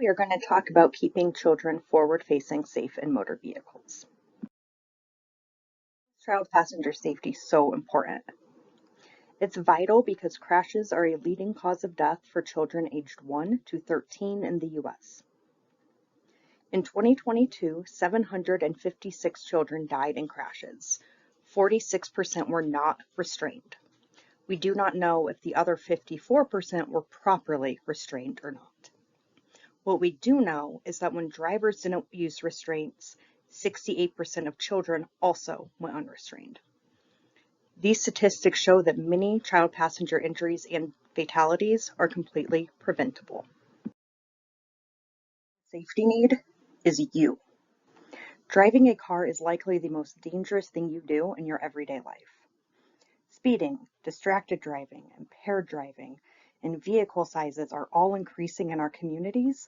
We are going to talk about keeping children forward-facing safe in motor vehicles. Child passenger safety is so important. It's vital because crashes are a leading cause of death for children aged 1 to 13 in the U.S. In 2022, 756 children died in crashes. 46% were not restrained. We do not know if the other 54% were properly restrained or not. What we do know is that when drivers didn't use restraints, 68% of children also went unrestrained. These statistics show that many child passenger injuries and fatalities are completely preventable. Safety need is you. Driving a car is likely the most dangerous thing you do in your everyday life. Speeding, distracted driving, impaired driving, and vehicle sizes are all increasing in our communities,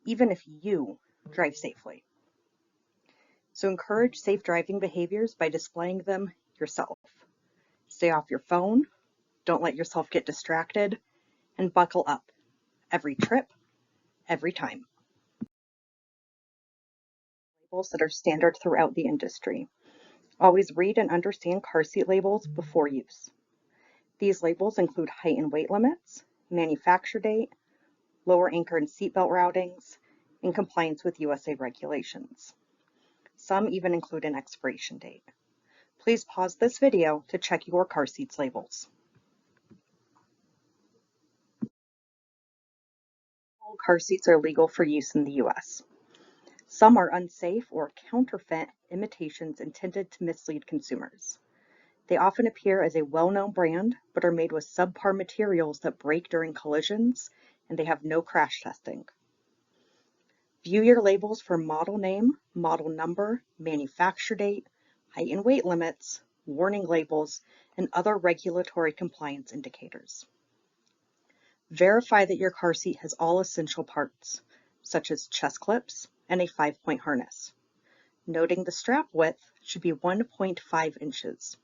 even if you drive safely. So encourage safe driving behaviors by displaying them yourself. Stay off your phone, don't let yourself get distracted, and buckle up every trip, every time. Labels that are standard throughout the industry. Always read and understand car seat labels before use. These labels include height and weight limits, manufacture date, lower anchor and seatbelt routings, and compliance with USA regulations. Some even include an expiration date. Please pause this video to check your car seats labels. All car seats are legal for use in the U.S. Some are unsafe or counterfeit imitations intended to mislead consumers. They often appear as a well-known brand, but are made with subpar materials that break during collisions, and they have no crash testing. View your labels for model name, model number, manufacture date, height and weight limits, warning labels, and other regulatory compliance indicators. Verify that your car seat has all essential parts, such as chest clips and a 5-point harness. Noting the strap width should be 1.5 inches.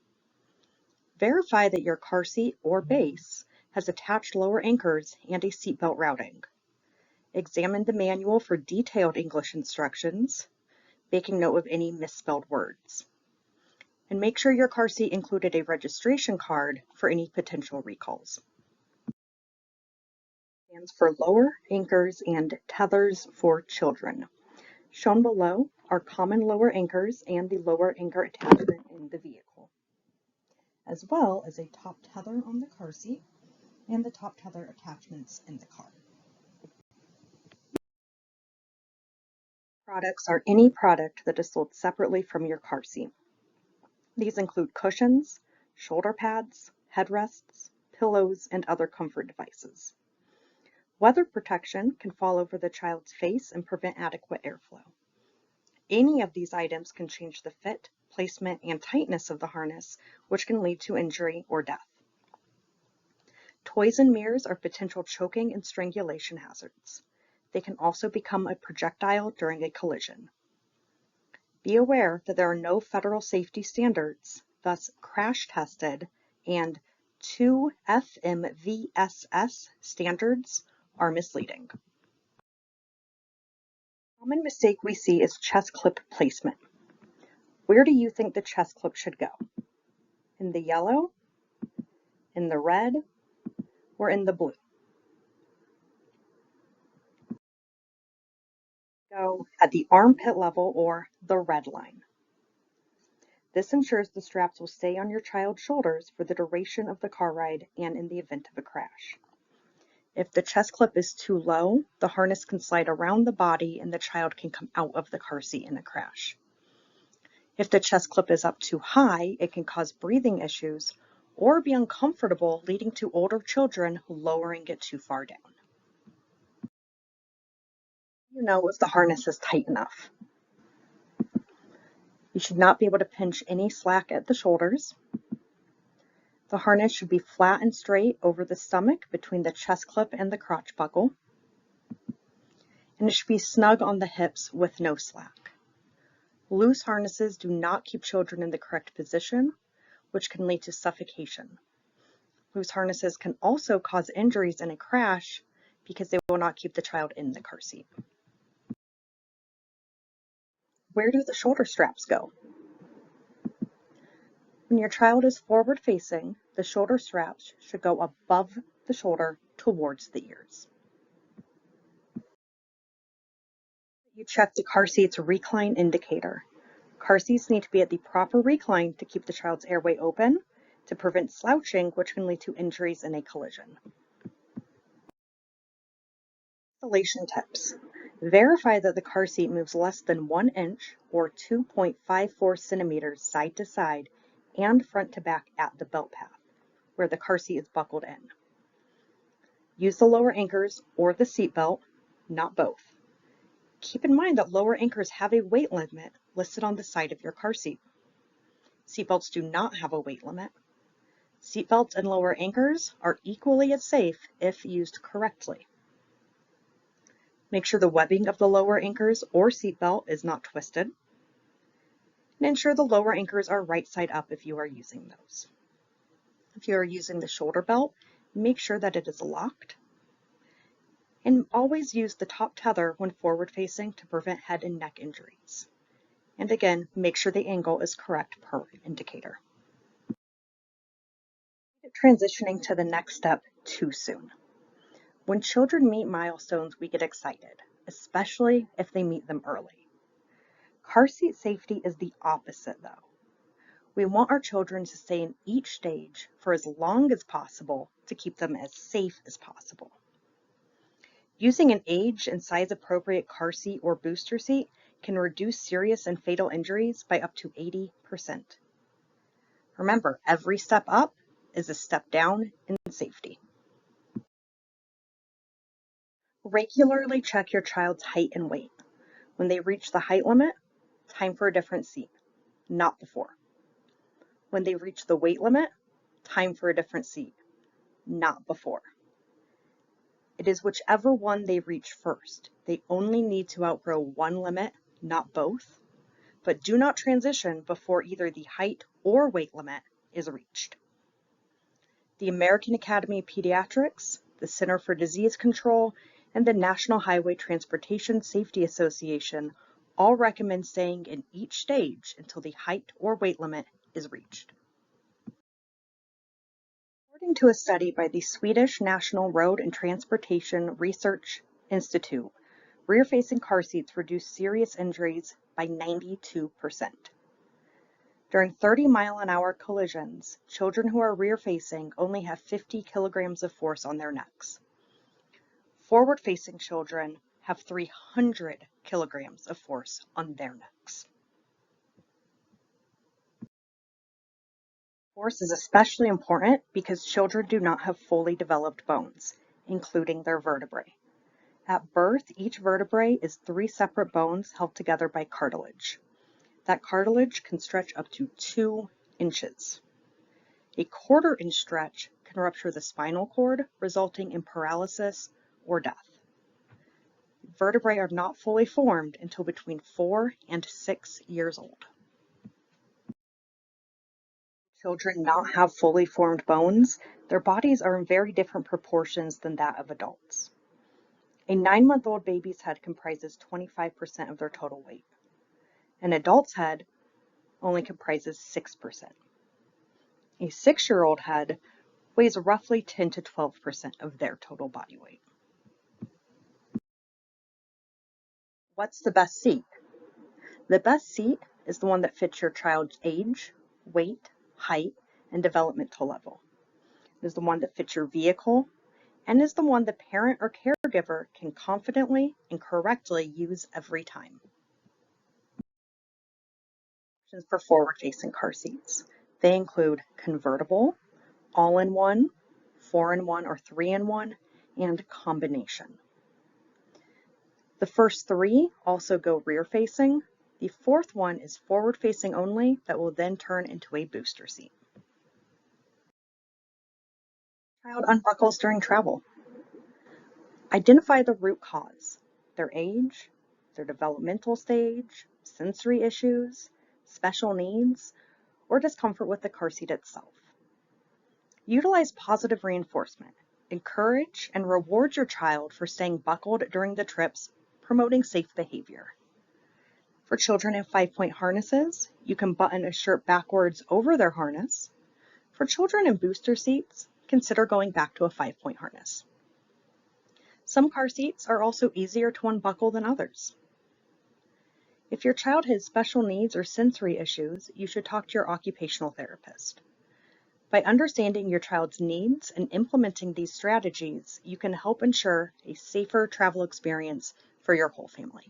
Verify that your car seat or base has attached lower anchors and a seatbelt routing. Examine the manual for detailed English instructions, making note of any misspelled words. And make sure your car seat included a registration card for any potential recalls. Stands for lower anchors and tethers for children. Shown below are common lower anchors and the lower anchor attachment in the vehicle, as well as a top tether on the car seat and the top tether attachments in the car. Products are any product that is sold separately from your car seat. These include cushions, shoulder pads, headrests, pillows, and other comfort devices. Weather protection can fall over the child's face and prevent adequate airflow. Any of these items can change the fit, placement, and tightness of the harness, which can lead to injury or death. Toys and mirrors are potential choking and strangulation hazards. They can also become a projectile during a collision. Be aware that there are no federal safety standards, thus crash tested, and 2 FMVSS standards are misleading. A common mistake we see is chest clip placement. Where do you think the chest clip should go? In the yellow, in the red, or in the blue? Go at the armpit level or the red line. This ensures the straps will stay on your child's shoulders for the duration of the car ride and in the event of a crash. If the chest clip is too low, the harness can slide around the body and the child can come out of the car seat in a crash. If the chest clip is up too high, it can cause breathing issues or be uncomfortable, leading to older children lowering it too far down. You know if the harness is tight enough. You should not be able to pinch any slack at the shoulders. The harness should be flat and straight over the stomach between the chest clip and the crotch buckle. And it should be snug on the hips with no slack. Loose harnesses do not keep children in the correct position, which can lead to suffocation. Loose harnesses can also cause injuries in a crash because they will not keep the child in the car seat. Where do the shoulder straps go? When your child is forward facing, the shoulder straps should go above the shoulder towards the ears. You check the car seat's recline indicator. Car seats need to be at the proper recline to keep the child's airway open, to prevent slouching, which can lead to injuries in a collision. Installation tips. Verify that the car seat moves less than 1 inch or 2.54 centimeters side to side and front to back at the belt path, where the car seat is buckled in. Use the lower anchors or the seat belt, not both. Keep in mind that lower anchors have a weight limit listed on the side of your car seat. Seatbelts do not have a weight limit. Seatbelts and lower anchors are equally as safe if used correctly. Make sure the webbing of the lower anchors or seatbelt is not twisted. And ensure the lower anchors are right side up if you are using those. If you are using the shoulder belt, make sure that it is locked. And always use the top tether when forward facing to prevent head and neck injuries. And again, make sure the angle is correct per indicator. Transitioning to the next step too soon. When children meet milestones, we get excited, especially if they meet them early. Car seat safety is the opposite though. We want our children to stay in each stage for as long as possible to keep them as safe as possible. Using an age and size appropriate car seat or booster seat can reduce serious and fatal injuries by up to 80%. Remember, every step up is a step down in safety. Regularly check your child's height and weight. When they reach the height limit, time for a different seat, not before. When they reach the weight limit, time for a different seat, not before. It is whichever one they reach first. They only need to outgrow one limit, not both, but do not transition before either the height or weight limit is reached. The American Academy of Pediatrics, the Center for Disease Control, and the National Highway Transportation Safety Association all recommend staying in each stage until the height or weight limit is reached. According to a study by the Swedish National Road and Transportation Research Institute, rear-facing car seats reduce serious injuries by 92%. During 30-mile-an-hour collisions, children who are rear-facing only have 50 kilograms of force on their necks. Forward-facing children have 300 kilograms of force on their necks. Force is especially important because children do not have fully developed bones, including their vertebrae. At birth, each vertebrae is 3 separate bones held together by cartilage. That cartilage can stretch up to 2 inches. A quarter-inch stretch can rupture the spinal cord, resulting in paralysis or death. Vertebrae are not fully formed until between 4 and 6 years old. Children not have fully formed bones, their bodies are in very different proportions than that of adults. A 9-month-old baby's head comprises 25% of their total weight. An adult's head only comprises 6%. A 6-year-old head weighs roughly 10 to 12% of their total body weight. What's the best seat? The best seat is the one that fits your child's age, weight, height, and developmental level. It is the one that fits your vehicle and is the one the parent or caregiver can confidently and correctly use every time. Options for forward-facing car seats. They include convertible, all-in-one, 4-in-1 or 3-in-1, and combination. The first 3 also go rear-facing. The 4th one is forward-facing only that will then turn into a booster seat. Child unbuckles during travel. Identify the root cause, their age, their developmental stage, sensory issues, special needs, or discomfort with the car seat itself. Utilize positive reinforcement. Encourage and reward your child for staying buckled during the trips, promoting safe behavior. For children in 5-point harnesses, you can button a shirt backwards over their harness. For children in booster seats, consider going back to a 5-point harness. Some car seats are also easier to unbuckle than others. If your child has special needs or sensory issues, you should talk to your occupational therapist. By understanding your child's needs and implementing these strategies, you can help ensure a safer travel experience for your whole family.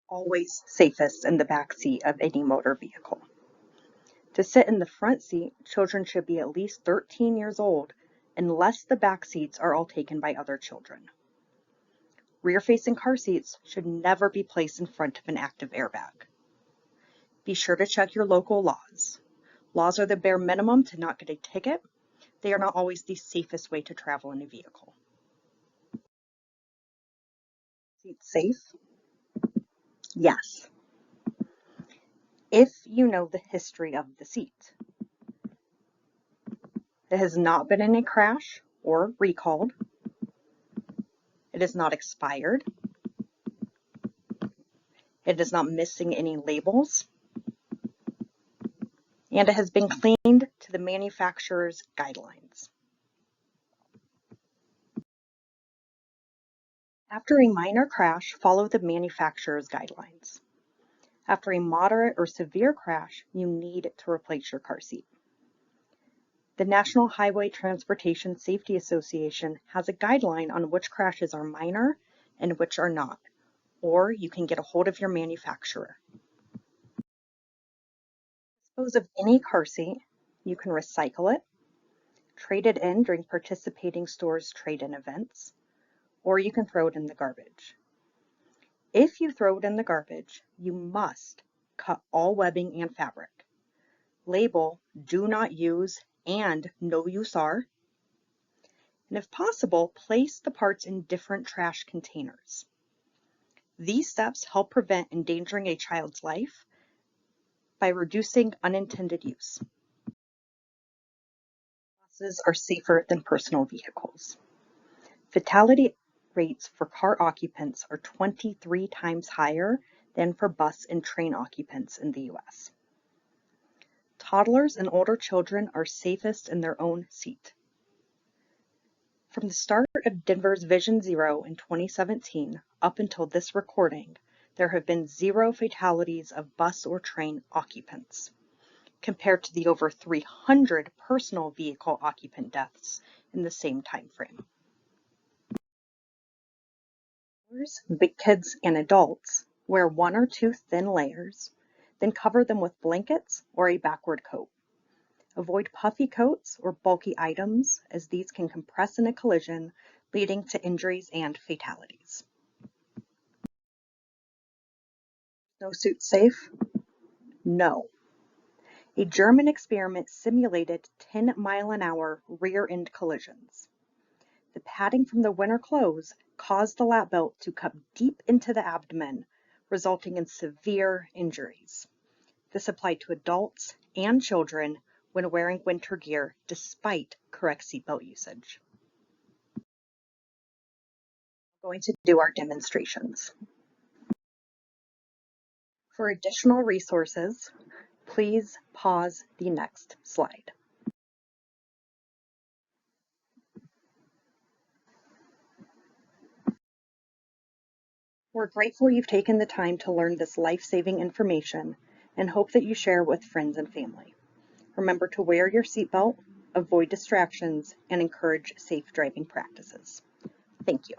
Always safest in the back seat of any motor vehicle. To sit in the front seat, children should be at least 13 years old unless the back seats are all taken by other children. Rear-facing car seats should never be placed in front of an active airbag. Be sure to check your local laws. Laws are the bare minimum to not get a ticket. They are not always the safest way to travel in a vehicle. Seat safe? Yes. If you know the history of the seat. It has not been in a crash or recalled. It is not expired. It is not missing any labels. And it has been cleaned to the manufacturer's guidelines. After a minor crash, follow the manufacturer's guidelines. After a moderate or severe crash, you need to replace your car seat. The National Highway Transportation Safety Association has a guideline on which crashes are minor and which are not, or you can get a hold of your manufacturer. Dispose of any car seat, you can recycle it, trade it in during participating stores' trade-in events, or you can throw it in the garbage. If you throw it in the garbage, you must cut all webbing and fabric. Label "Do Not Use" and "No Use Are." And if possible, place the parts in different trash containers. These steps help prevent endangering a child's life by reducing unintended use. Buses are safer than personal vehicles. Fatality rates for car occupants are 23 times higher than for bus and train occupants in the US. Toddlers and older children are safest in their own seat. From the start of Denver's Vision Zero in 2017 up until this recording, there have been 0 fatalities of bus or train occupants, compared to the over 300 personal vehicle occupant deaths in the same time frame. Big kids and adults wear 1 or 2 thin layers, then cover them with blankets or a backward coat. Avoid puffy coats or bulky items, as these can compress in a collision, leading to injuries and fatalities. Snowsuit safe? No. A German experiment simulated 10-mile-an-hour rear-end collisions. The padding from the winter clothes caused the lap belt to cut deep into the abdomen, resulting in severe injuries. This applied to adults and children when wearing winter gear despite correct seatbelt usage. We're going to do our demonstrations. For additional resources, please pause the next slide. We're grateful you've taken the time to learn this life-saving information and hope that you share it with friends and family. Remember to wear your seatbelt, avoid distractions, and encourage safe driving practices. Thank you.